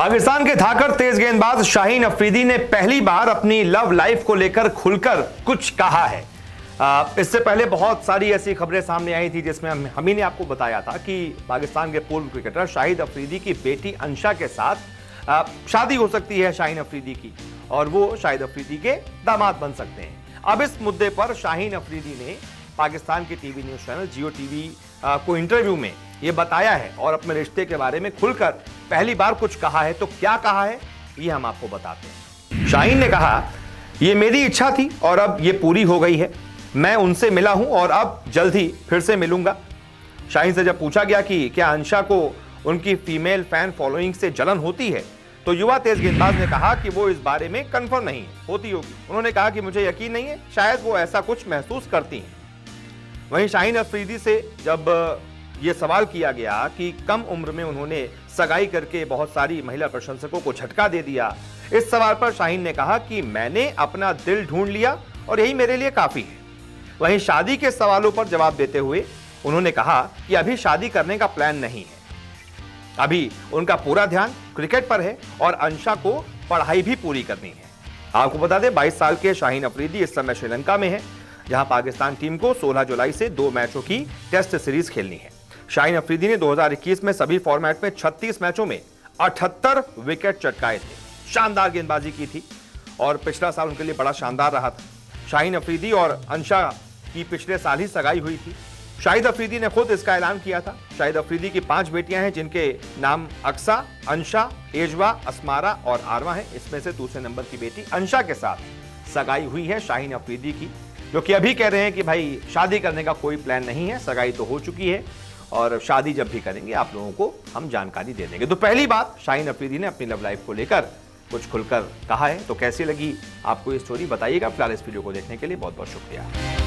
पाकिस्तान के धाकड़ तेज गेंदबाज शाहीन अफरीदी ने पहली बार अपनी लव लाइफ को लेकर खुलकर कुछ कहा है। इससे पहले बहुत सारी ऐसी खबरें सामने आई थी जिसमें हम ही ने आपको बताया था कि पाकिस्तान के पूर्व क्रिकेटर शाहिद अफरीदी की बेटी अंशा के साथ शादी हो सकती है शाहीन अफरीदी की, और वो शाहिद अफरीदी के दामाद बन सकते हैं। अब इस मुद्दे पर शाहीन अफरीदी ने पाकिस्तान के टीवी न्यूज चैनल जियो टीवी को इंटरव्यू में ये बताया है और अपने रिश्ते के बारे में खुलकर पहली बार कुछ कहा है। तो क्या कहा है ये हम आपको बताते हैं। शाहीन ने कहा, ये मेरी इच्छा थी और अब ये पूरी हो गई है। मैं उनसे मिला हूं और अब जल्द ही फिर से मिलूंगा। शाहीन से जब पूछा गया कि क्या अंशा को उनकी फीमेल फैन फॉलोइंग से जलन होती है, तो युवा तेज गेंदबाज ने कहा कि वो इस बारे में कंफर्म नहीं है, होती होगी। उन्होंने कहा कि मुझे यकीन नहीं है, शायद वो ऐसा कुछ महसूस करती हैं। वहीं शाहीन अफरीदी से जब ये सवाल किया गया कि कम उम्र में उन्होंने सगाई करके बहुत सारी महिला प्रशंसकों को झटका दे दिया, इस सवाल पर शाहीन ने कहा कि मैंने अपना दिल ढूंढ लिया और यही मेरे लिए काफी है। वहीं शादी के सवालों पर जवाब देते हुए उन्होंने कहा कि अभी शादी करने का प्लान नहीं है, अभी उनका पूरा ध्यान क्रिकेट पर है और अंशा को पढ़ाई भी पूरी करनी है। आपको बता दें 22 साल के शाहीन अफरीदी इस समय श्रीलंका में है, जहां पाकिस्तान टीम को 16 जुलाई से 2 मैचों की टेस्ट सीरीज खेलनी है। शाहीन अफरीदी ने 2021 में सभी फॉर्मेट में 36 मैचों में 78 विकेट चटकाए थे। शानदार गेंदबाजी की थी और पिछला साल उनके लिए बड़ा शानदार रहा था। शाहीन अफरीदी और अंशा की पिछले साल ही सगाई हुई थी। शाहिद अफरीदी ने खुद इसका ऐलान किया था। शाहिद अफरीदी की 5 बेटियां हैं, जिनके नाम अक्सा, अंशा, एजवा, असमारा और आरवा हैं। इसमें से दूसरे नंबर की बेटी अंशा के साथ सगाई हुई है शाहीन अफरीदी की, जो कि अभी कह रहे हैं कि भाई शादी करने का कोई प्लान नहीं है, सगाई तो हो चुकी है और शादी जब भी करेंगे आप लोगों को हम जानकारी दे देंगे। तो पहली बात शाहीन अफरीदी ने अपनी लव लाइफ को लेकर कुछ खुलकर कहा है। तो कैसी लगी आपको ये स्टोरी, बताइएगा। फिलहाल इस वीडियो को देखने के लिए बहुत बहुत शुक्रिया।